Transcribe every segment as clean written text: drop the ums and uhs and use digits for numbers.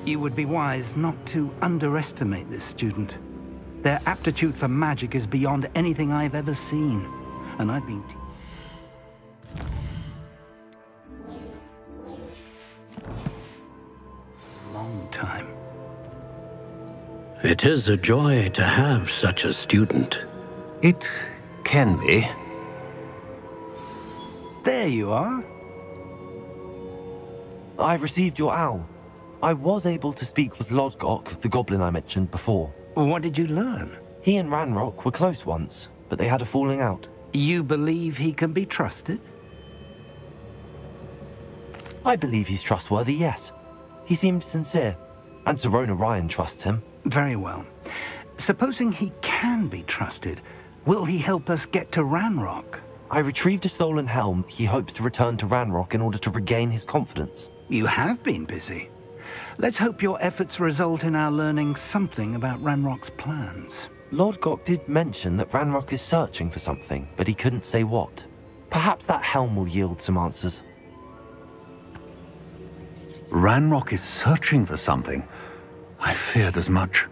You would be wise not to underestimate this student. Their aptitude for magic is beyond anything I've ever seen, and I've been... long time. It is a joy to have such a student. It can be. There you are. I received your owl. I was able to speak with Lodgok, the goblin I mentioned before. What did you learn? He and Ranrock were close once, but they had a falling out. You believe he can be trusted? I believe he's trustworthy, yes. He seemed sincere, and Sirona Ryan trusts him. Very well. Supposing he can be trusted, will he help us get to Ranrock? I retrieved a stolen helm. He hopes to return to Ranrock in order to regain his confidence. You have been busy. Let's hope your efforts result in our learning something about Ranrock's plans. Lord Gok did mention that Ranrock is searching for something, but he couldn't say what. Perhaps that helm will yield some answers. Ranrock is searching for something. I feared as much.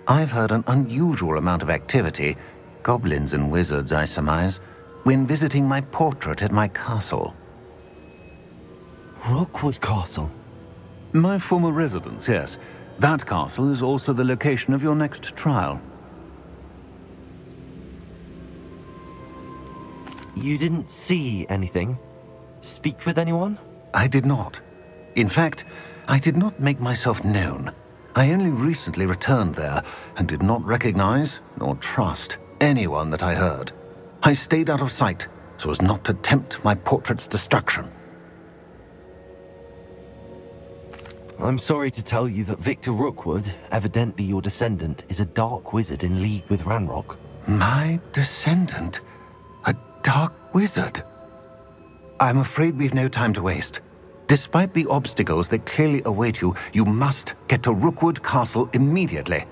I've heard an unusual amount of activity, goblins and wizards, I surmise, when visiting my portrait at my castle. Rookwood Castle? My former residence, yes. That castle is also the location of your next trial. You didn't see anything? Speak with anyone? I did not. In fact, I did not make myself known. I only recently returned there and did not recognize nor trust anyone that I heard. I stayed out of sight so as not to tempt my portrait's destruction. I'm sorry to tell you that Victor Rookwood, evidently your descendant, is a dark wizard in league with Ranrock. My descendant? A dark wizard? I'm afraid we've no time to waste. Despite the obstacles that clearly await you, you must get to Rookwood Castle immediately.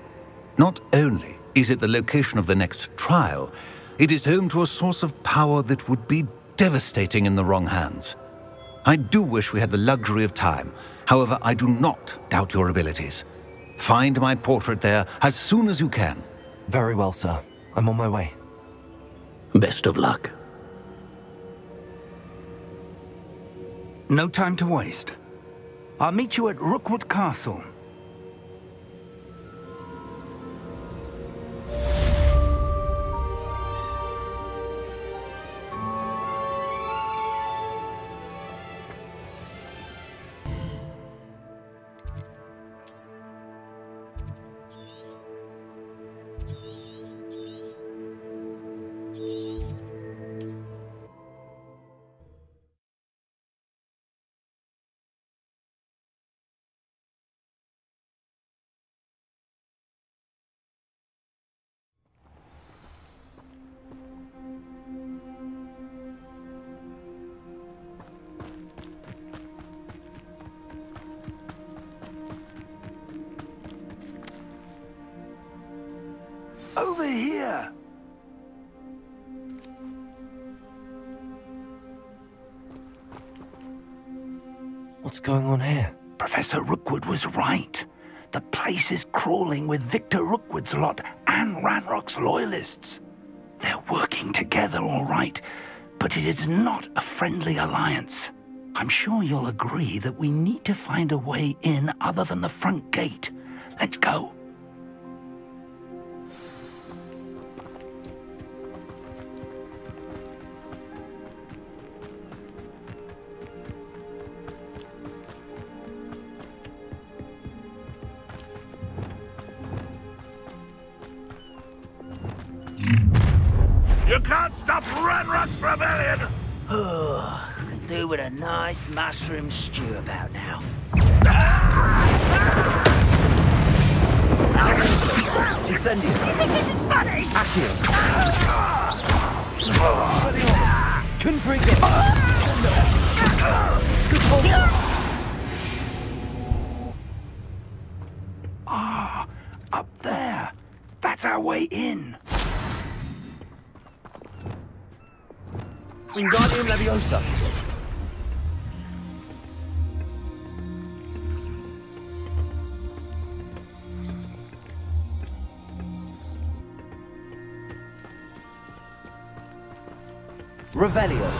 Not only is it the location of the next trial, it is home to a source of power that would be devastating in the wrong hands. I do wish we had the luxury of time. However, I do not doubt your abilities. Find my portrait there as soon as you can. Very well, sir. I'm on my way. Best of luck. No time to waste. I'll meet you at Rookwood Castle. Over here! What's going on here? Professor Rookwood was right. The place is crawling with Victor Rookwood's lot and Ranrock's loyalists. They're working together, all right, but it is not a friendly alliance. I'm sure you'll agree that we need to find a way in other than the front gate. Let's go. You can't stop Ranrock's rebellion! Oh, could do with a nice mushroom stew about now. Incendio! You think this is funny? Accio! Confringo! Ah, up there. That's our way in. Wingardium Leviosa! Revelio.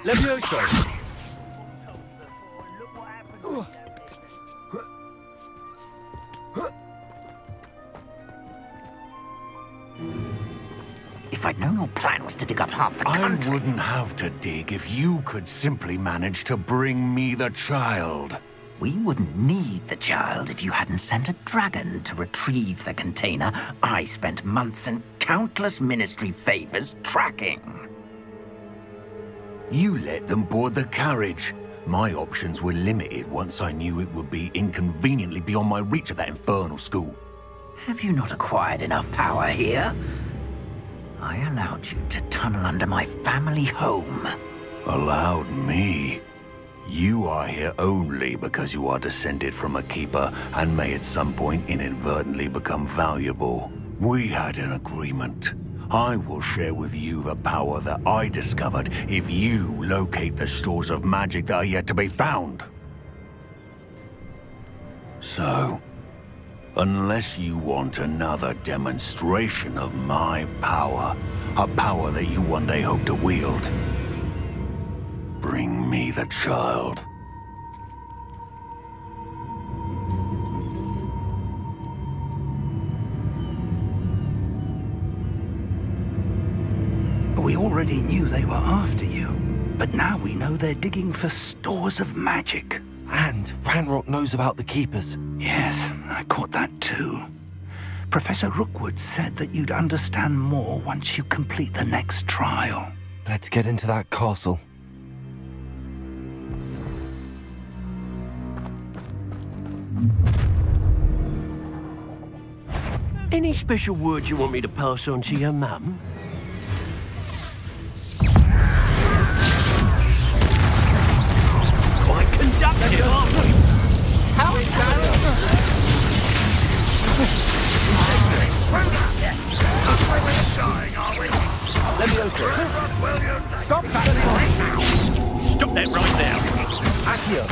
Levioso. If I'd known your plan was to dig up half the country... I wouldn't have to dig if you could simply manage to bring me the child. We wouldn't need the child if you hadn't sent a dragon to retrieve the container I spent months and countless ministry favors tracking. You let them board the carriage. My options were limited once I knew it would be inconveniently beyond my reach at that infernal school. Have you not acquired enough power here? I allowed you to tunnel under my family home. Allowed me? You are here only because you are descended from a keeper and may at some point inadvertently become valuable. We had an agreement. I will share with you the power that I discovered if you locate the stores of magic that are yet to be found. So, unless you want another demonstration of my power, a power that you one day hope to wield, bring me the child. We already knew they were after you, but now we know they're digging for stores of magic. And Ranrock knows about the Keepers. Yes, I caught that too. Professor Rookwood said that you'd understand more once you complete the next trial. Let's get into that castle. Any special words you want me to pass on to your mum? Quite conductive, aren't we? How is that? Levioso. Stop that! Stop that right now. Accio.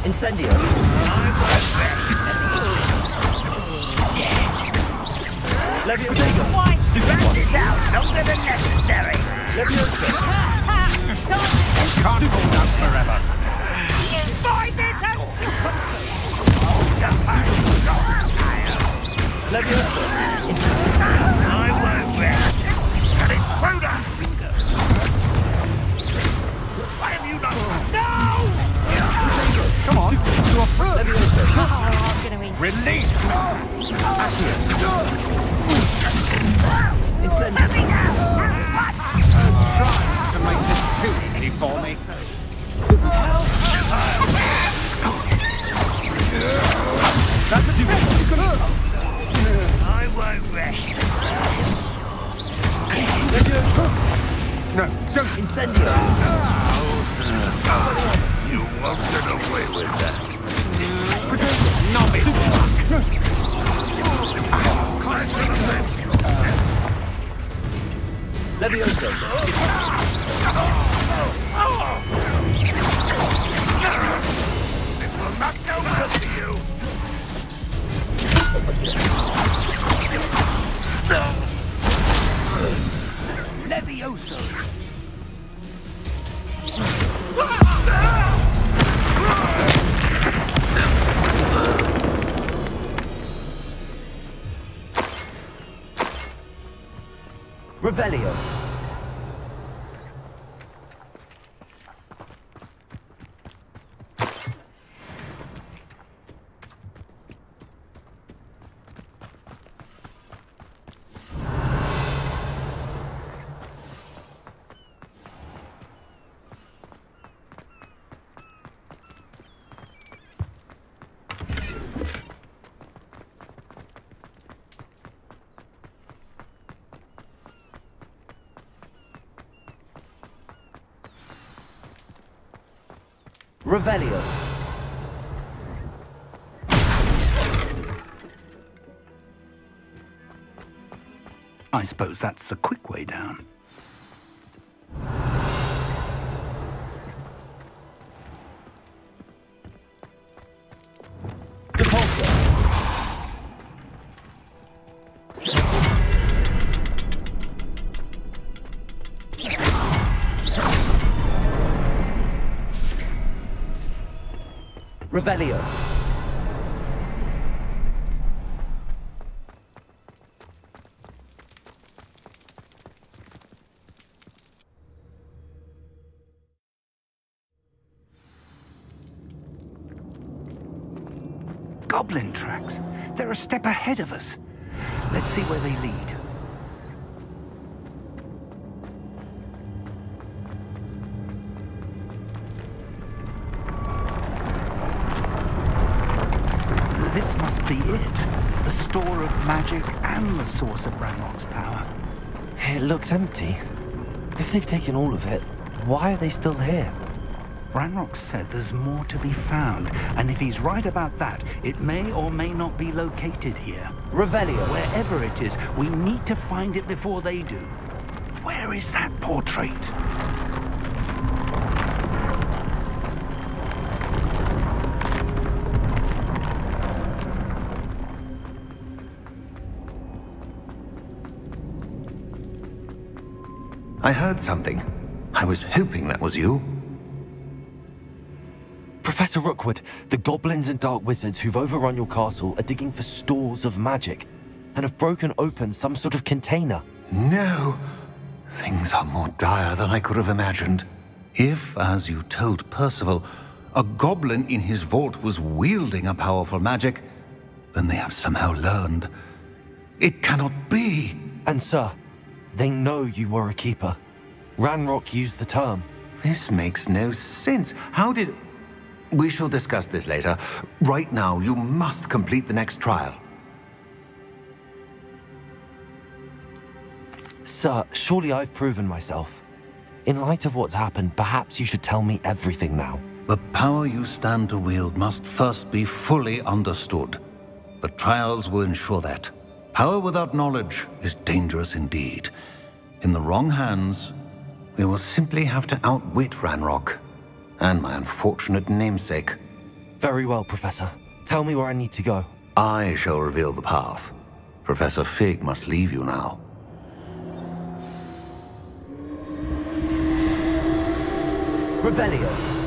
Incendio. Levioso. Drag this out longer than necessary. Levioso. Can't hold out forever. Find it out! Levioso. I won't rest. An intruder! Why have you not... No! Come on. Levioso. Release me! Incendio. Try to make this too easy for me. I won't rest. No, don't. Incendio. You won't get away with that. Levioso. This will not go well for you. Levioso! Revelio. Revelio. I suppose that's the quick way down. Depulsor. Revelio. Goblin tracks. They're a step ahead of us. Let's see where they lead. This must be it. The store of magic and the source of Ranrock's power. It looks empty. If they've taken all of it, why are they still here? Ranrock said there's more to be found, and if he's right about that, it may or may not be located here. Revelio. Wherever it is, we need to find it before they do. Where is that portrait? I heard something. I was hoping that was you. Professor Rookwood, the goblins and dark wizards who've overrun your castle are digging for stores of magic and have broken open some sort of container. No. Things are more dire than I could have imagined. If, as you told Percival, a goblin in his vault was wielding a powerful magic, then they have somehow learned. It cannot be. And sir, they know you were a keeper. Ranrock used the term. This makes no sense. How did... We shall discuss this later. Right now, you must complete the next trial. Sir, surely I've proven myself. In light of what's happened, perhaps you should tell me everything now. The power you stand to wield must first be fully understood. The trials will ensure that. Power without knowledge is dangerous indeed. In the wrong hands, we will simply have to outwit Ranrock and my unfortunate namesake. Very well, Professor. Tell me where I need to go. I shall reveal the path. Professor Fig must leave you now. Revelio.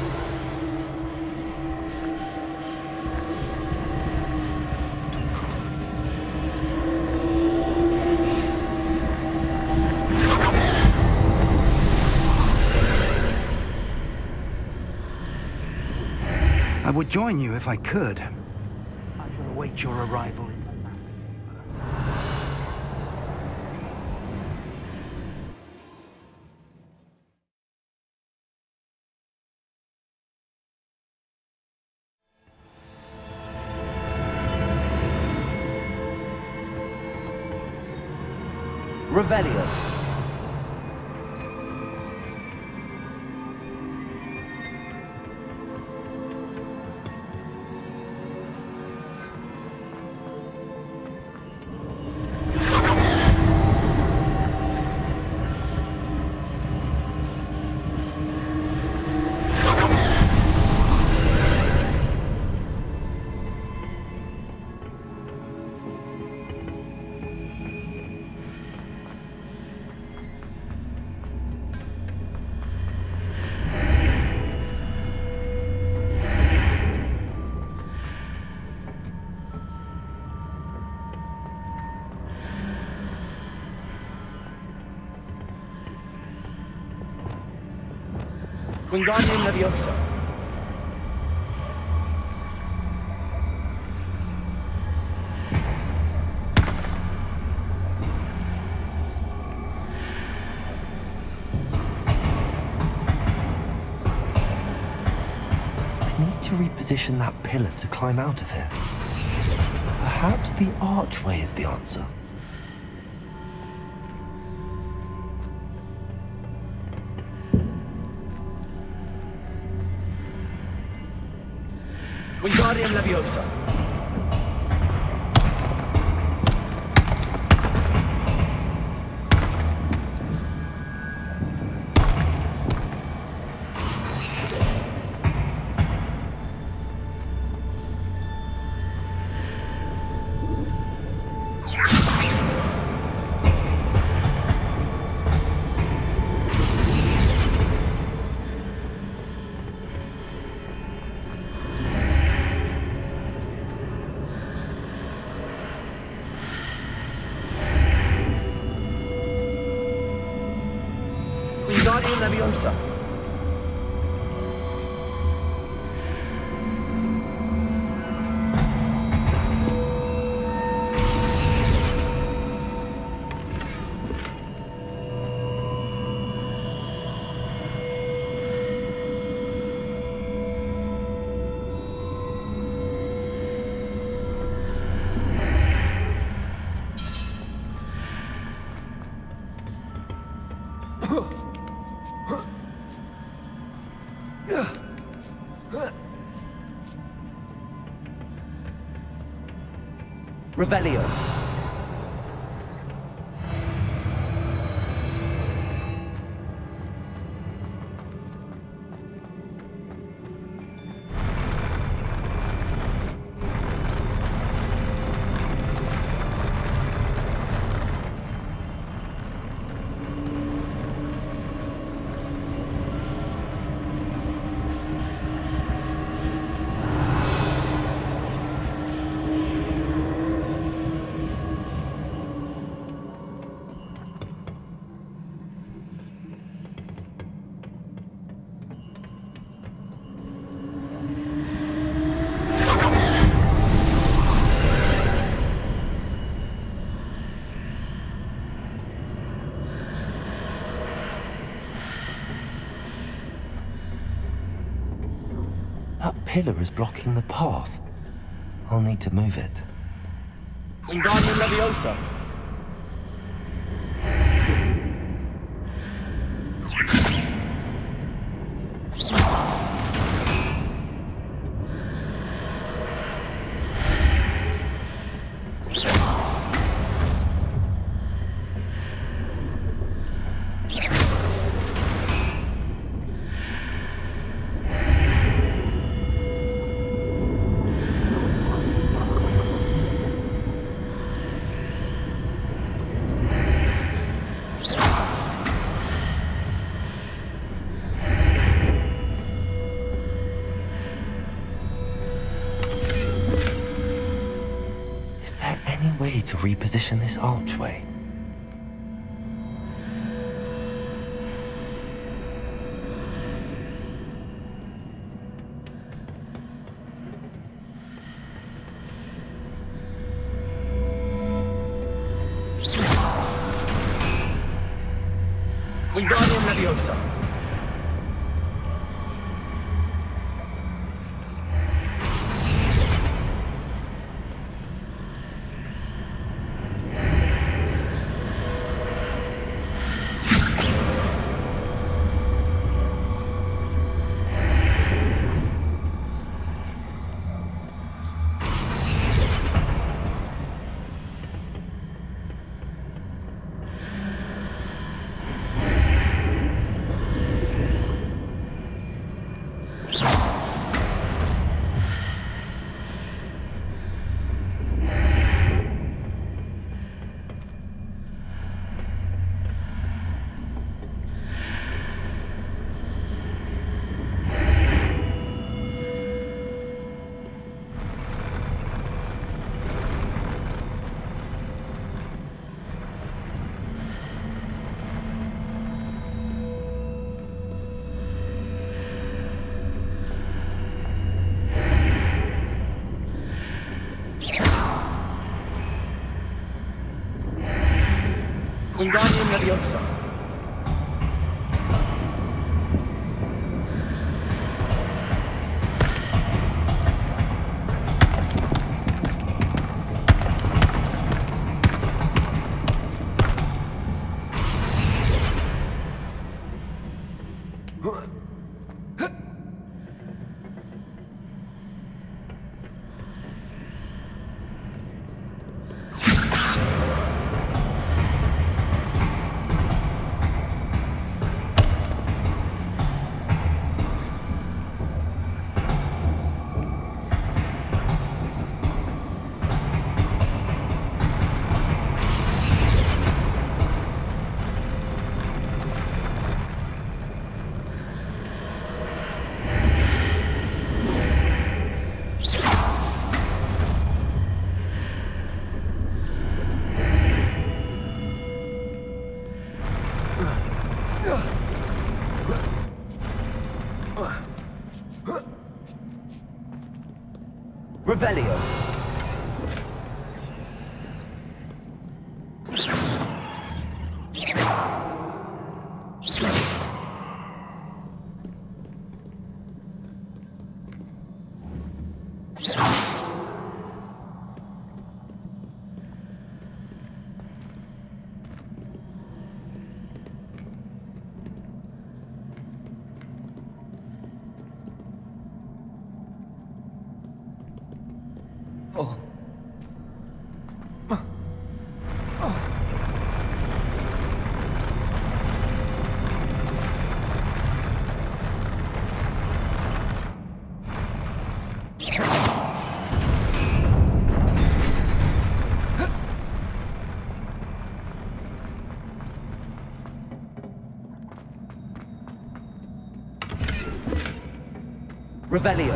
I would join you if I could. I shall await your arrival in the map. Revelio. Wingardium Leviosa. I need to reposition that pillar to climb out of here. Perhaps the archway is the answer. Wingardium Leviosa. Leviosa. Revelio. That pillar is blocking the path. I'll need to move it. Wingardium Leviosa. Way to reposition this archway. Wingardium Leviosa. Wingardium Leviosa. Revelio. Revelio.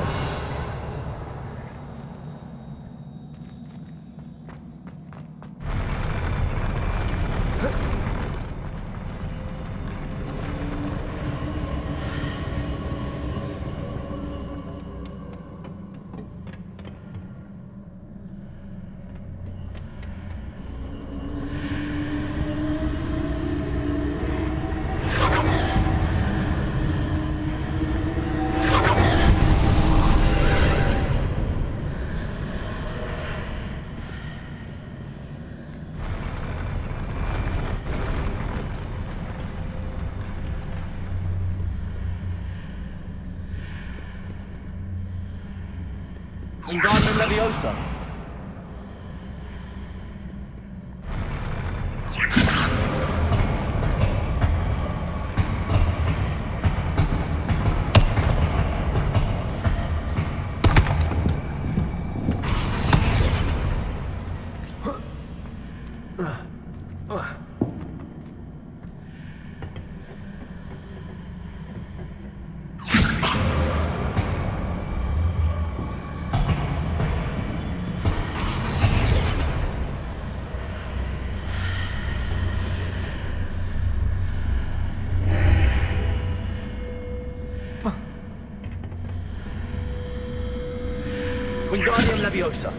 Wingardium Leviosa. Wingardium Leviosa.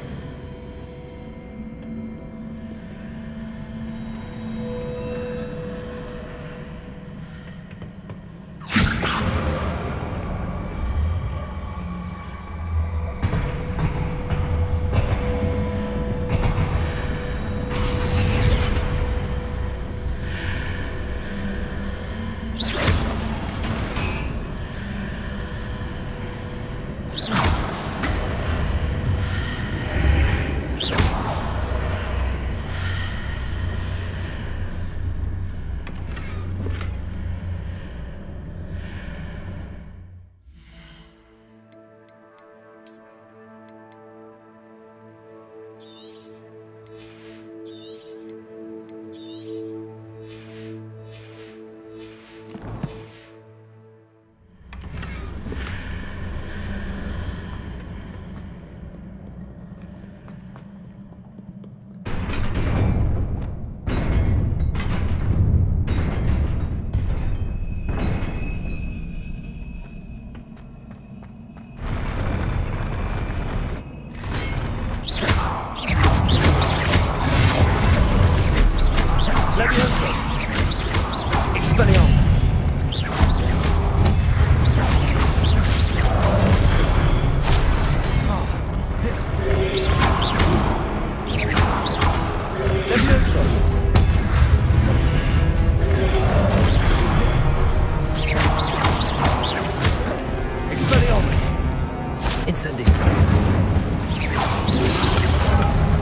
Incendio.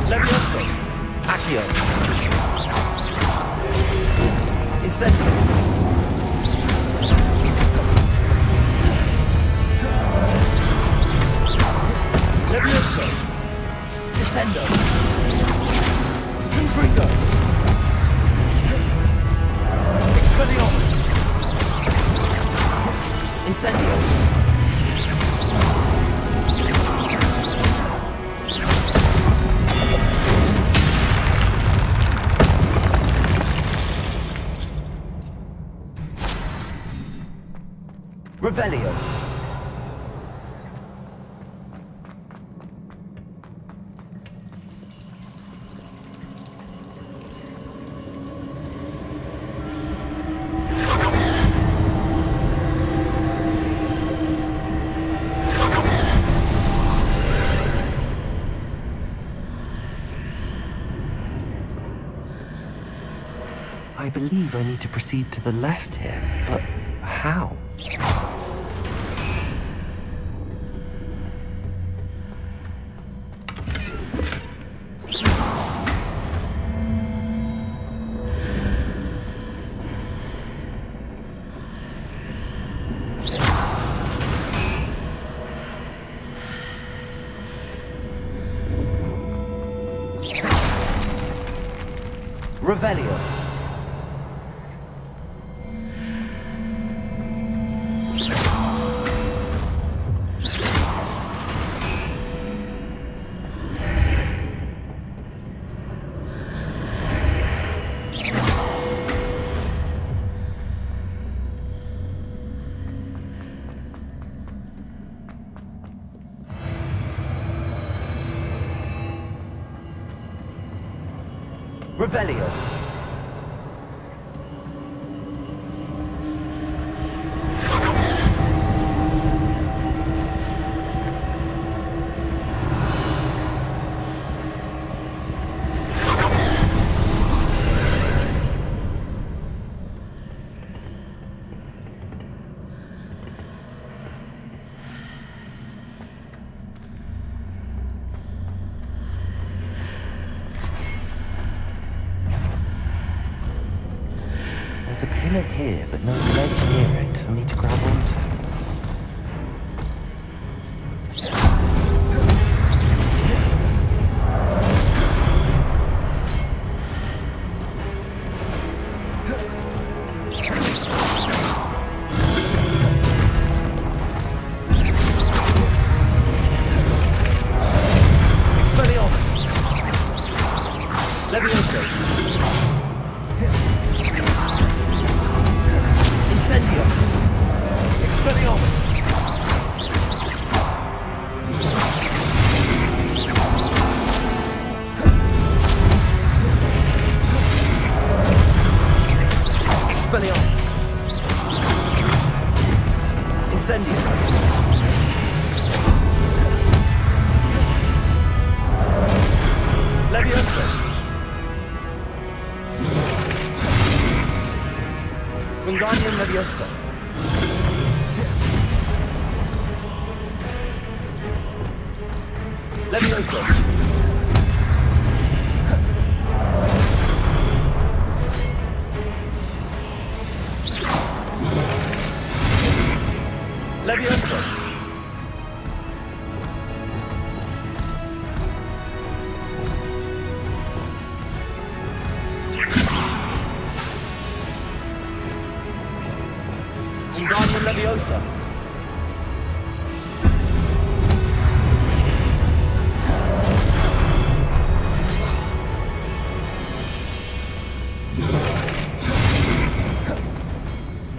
Levioso. Accio. Incendio. Levioso. Descendo. Confringo. Expelliarmus. Incendio. Revelio. I believe I need to proceed to the left here, but how? Revelio. Revelio. There's a pillar here, but no ledge near it for me to grab onto.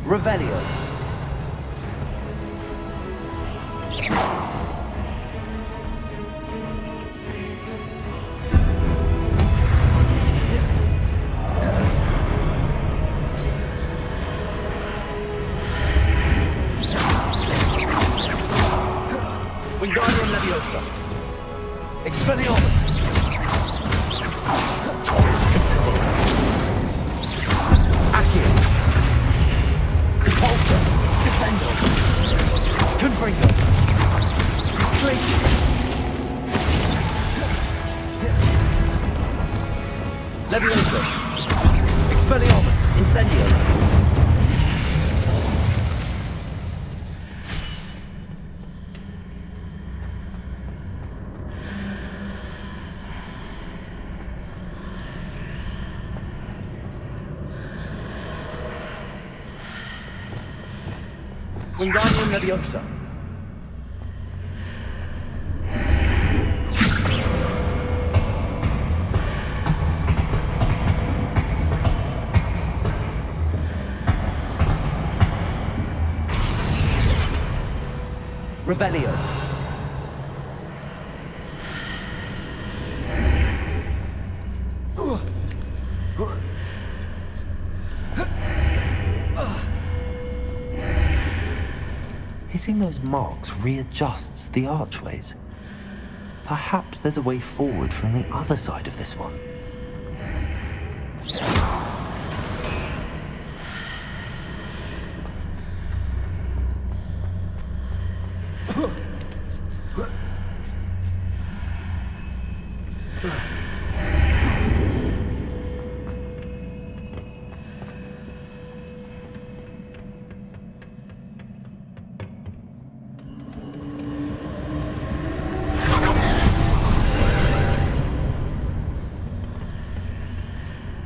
Revelio. Wingardium Leviosa. Expelliarmus. Incendio. Accio. Repulsor. Descendo. Confringo. Tracy. Leviosa. Expelliarmus. Incendio. Wingardium Leviosa. Revelio. Hitting those marks readjusts the archways. Perhaps there's a way forward from the other side of this one.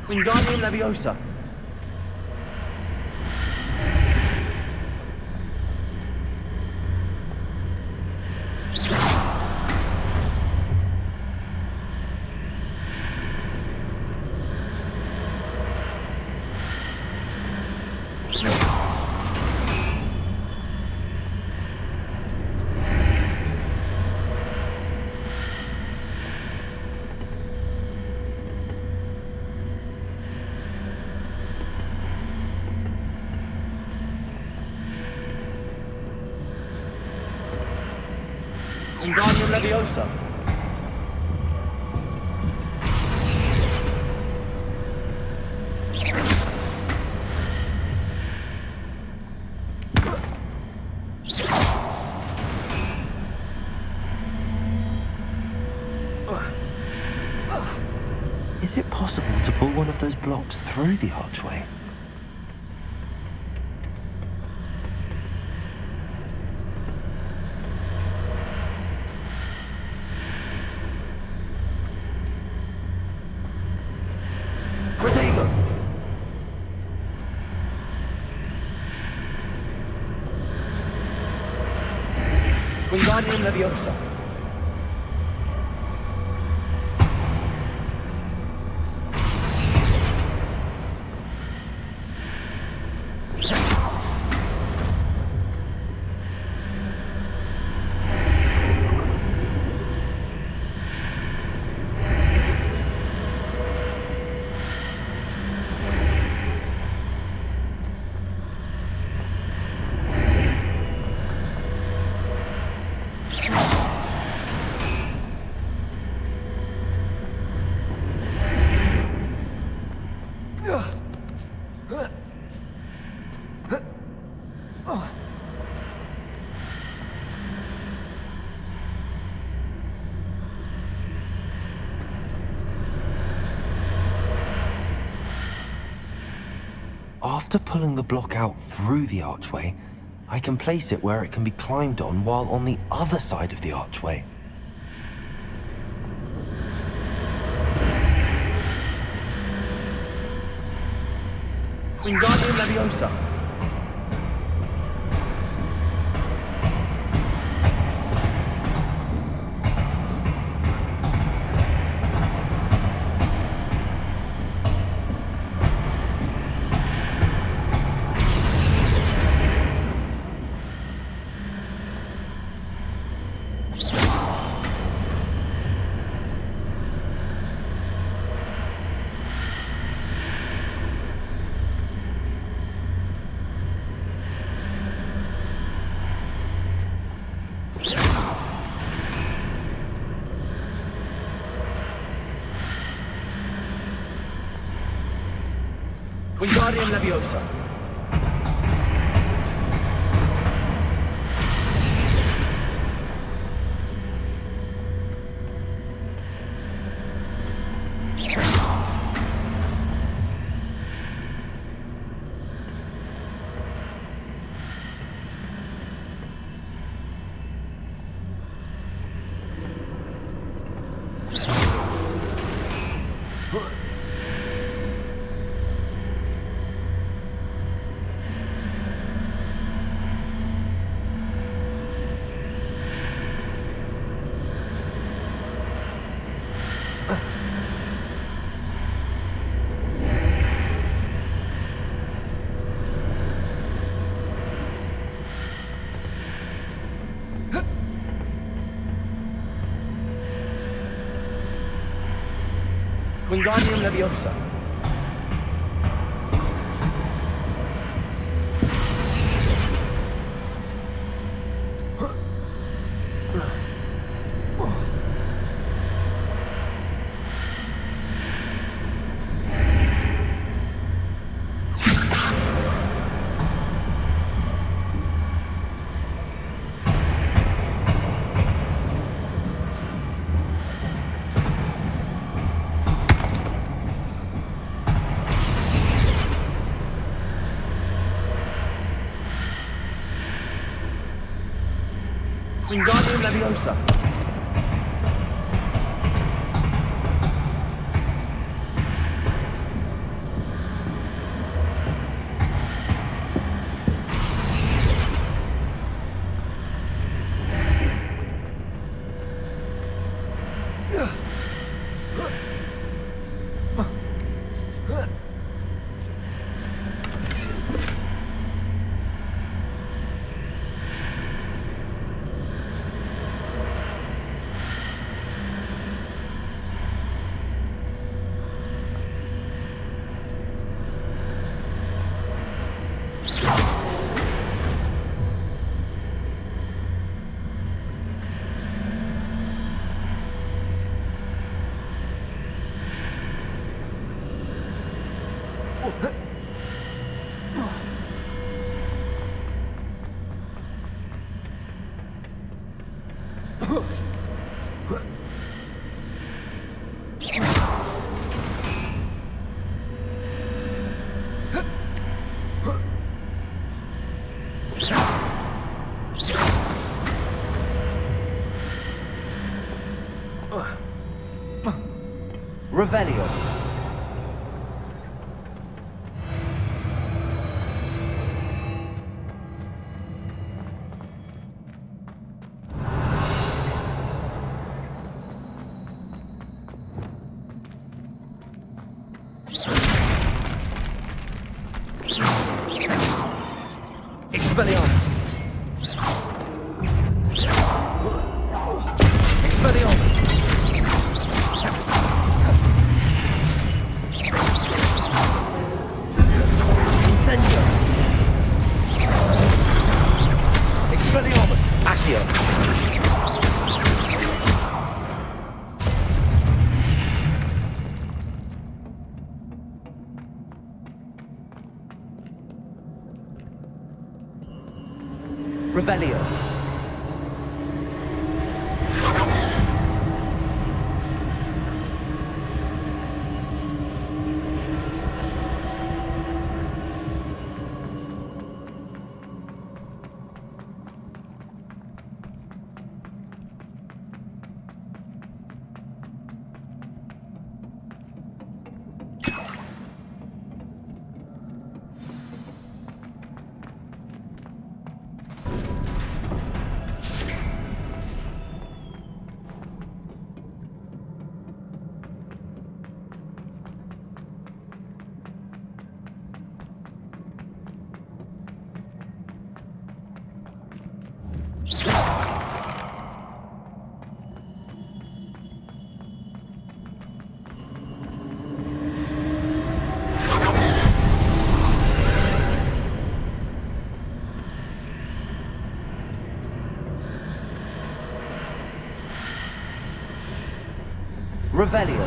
Wingardium Leviosa. Wingardium Leviosa. Is it possible to pull one of those blocks through the archway? Wingardium Leviosa. After pulling the block out through the archway, I can place it where it can be climbed on while on the other side of the archway. Wingardium Leviosa. Wingardium Leviosa. Wingardium Leviosa. Leviosa. Revelio. Expelliarmus. Expelliarmus. Incendio. Expelliarmus. Accio. Revelio. Revelio.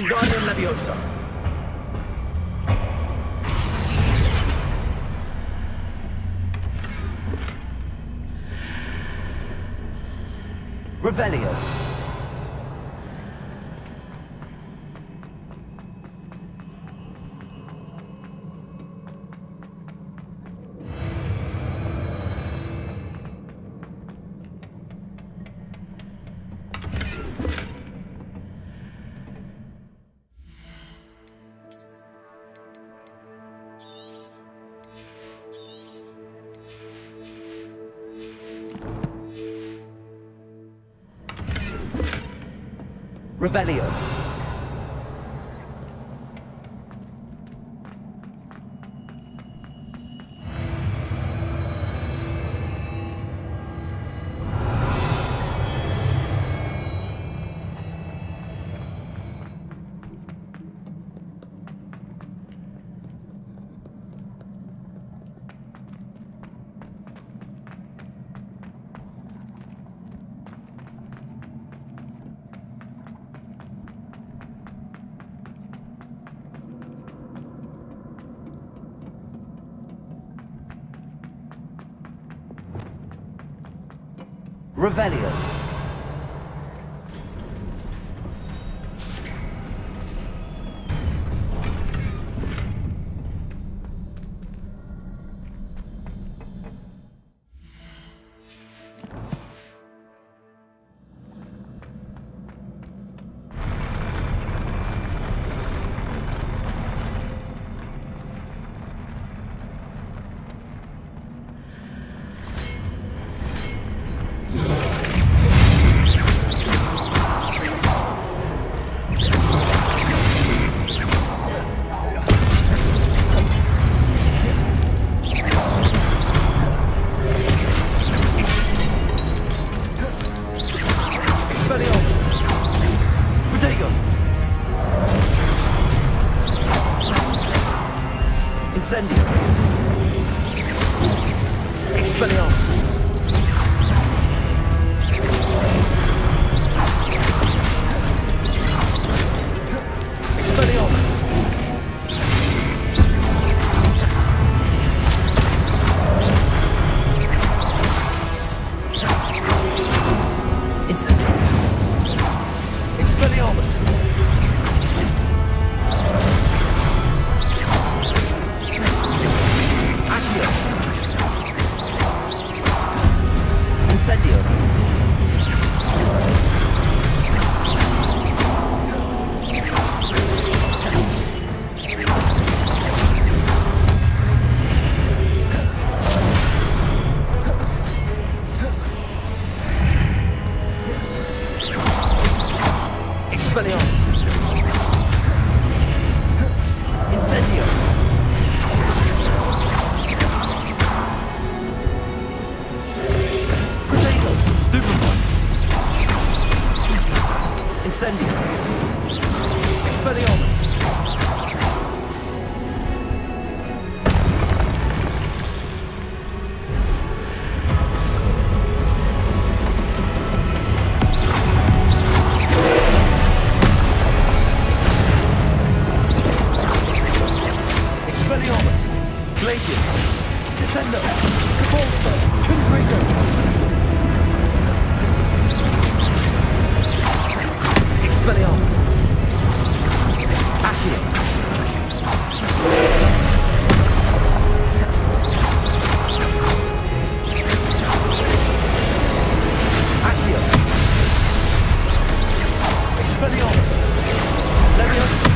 Wingardium Leviosa. Revelio. Revelio. Revelio. Incendio. Expelliarmus. Expelliarmus. Incendio. Expelliarmus. Incendio. Expelliarmus. Incendio. Incendio. Expelliarmus. Expelliarmus. Glacius. Descendo. Cabalso. Confringo. Expelliarmus. Accio. Accio. Expelliarmus. Leviosa.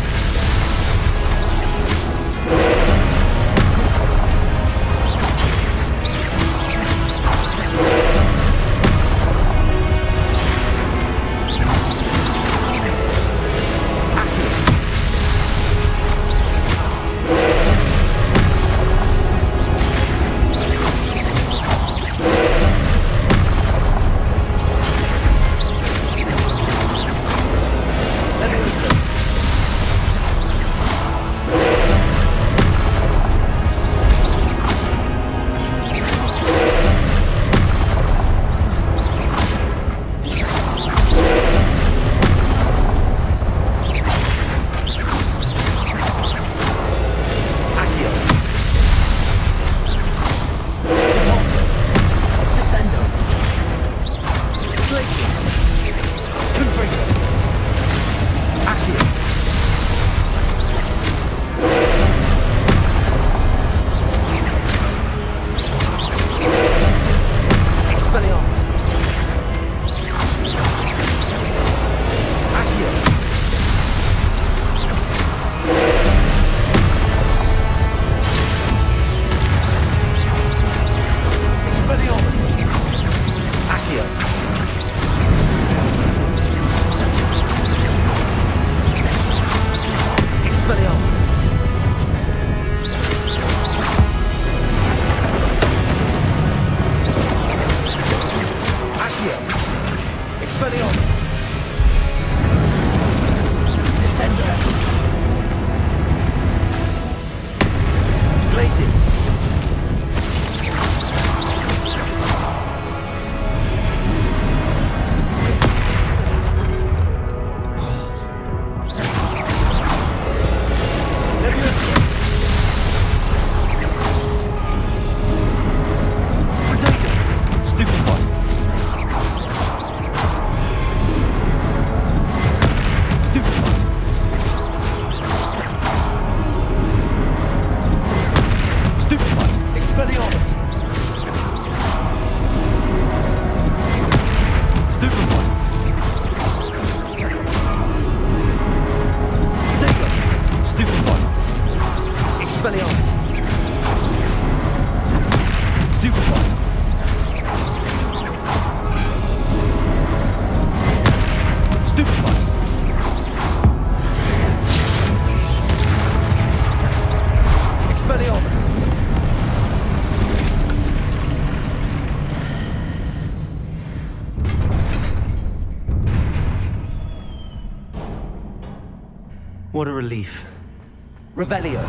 what a relief. Revelio.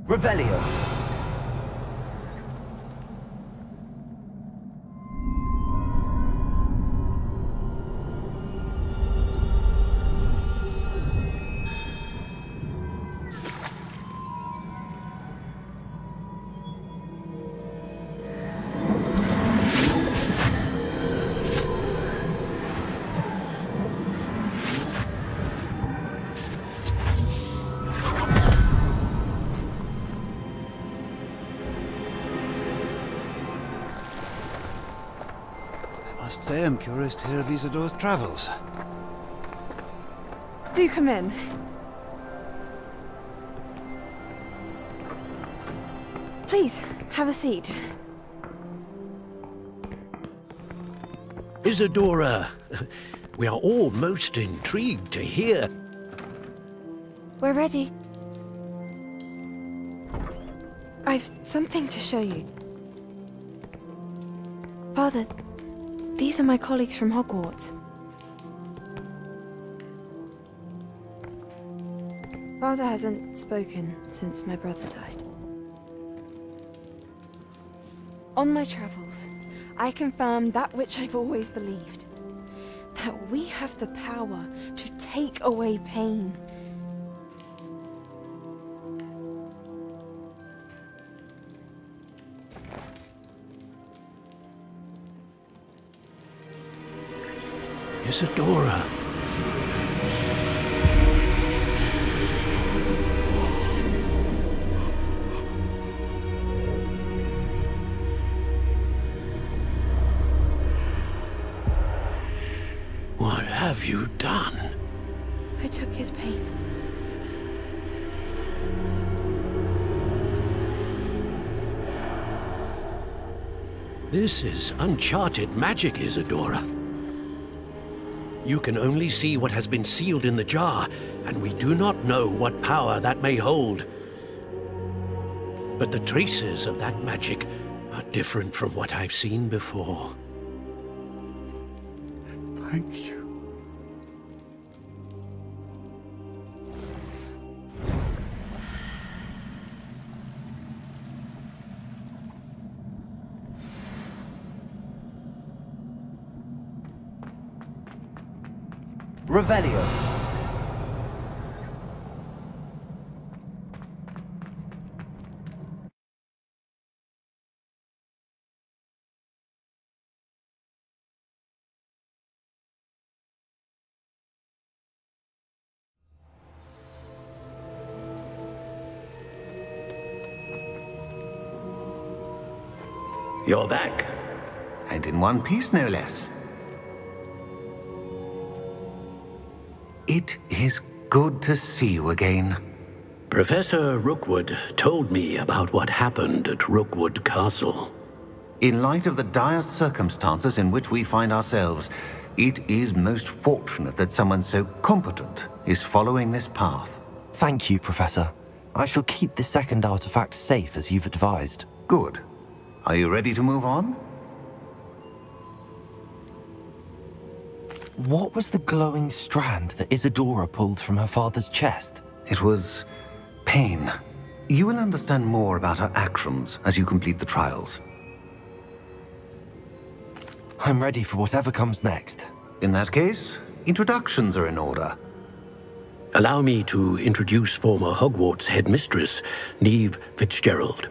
Revelio. I must say I'm curious to hear of Isadore's travels. Do come in. Please, have a seat. Isadora, we are all most intrigued to hear. We're ready. I've something to show you. Father, these are my colleagues from Hogwarts. Father hasn't spoken since my brother died. On my travels, I confirmed that which I've always believed. That we have the power to take away pain. Isadora. What have you done? I took his pain. This is uncharted magic, Isadora. You can only see what has been sealed in the jar, and we do not know what power that may hold. But the traces of that magic are different from what I've seen before. Thank you. Revelio. You're back. And in one piece, no less. It is good to see you again. Professor Rookwood told me about what happened at Rookwood Castle. In light of the dire circumstances in which we find ourselves, it is most fortunate that someone so competent is following this path. Thank you, Professor. I shall keep the second artifact safe as you've advised. Good. Are you ready to move on? What was the glowing strand that Isadora pulled from her father's chest? It was pain. You will understand more about her actions as you complete the trials. I'm ready for whatever comes next. In that case, introductions are in order. Allow me to introduce former Hogwarts headmistress, Neve Fitzgerald.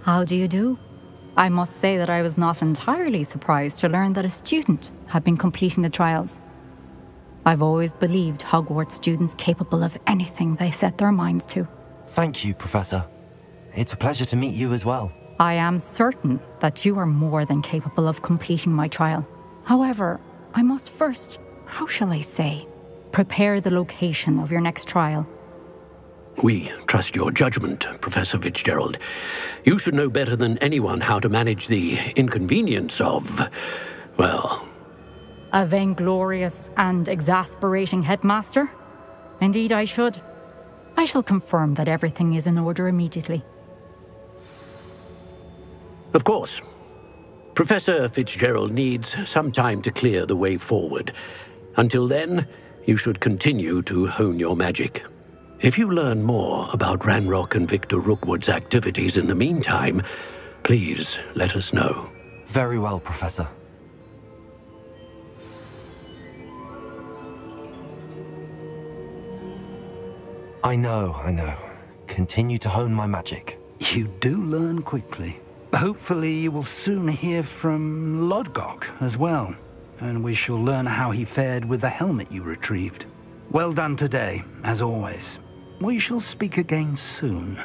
How do you do? I must say that I was not entirely surprised to learn that a student had been completing the trials. I've always believed Hogwarts students capable of anything they set their minds to. Thank you, Professor. It's a pleasure to meet you as well. I am certain that you are more than capable of completing my trial. However, I must first, how shall I say, prepare the location of your next trial. We trust your judgment, Professor Fitzgerald. You should know better than anyone how to manage the inconvenience of, well... A vainglorious and exasperating headmaster? Indeed I should. I shall confirm that everything is in order immediately. Of course. Professor Fitzgerald needs some time to clear the way forward. Until then, you should continue to hone your magic. If you learn more about Ranrock and Victor Rookwood's activities in the meantime, please let us know. Very well, Professor. I know. Continue to hone my magic. You do learn quickly. Hopefully you will soon hear from Lodgok as well, and we shall learn how he fared with the helmet you retrieved. Well done today, as always. We shall speak again soon.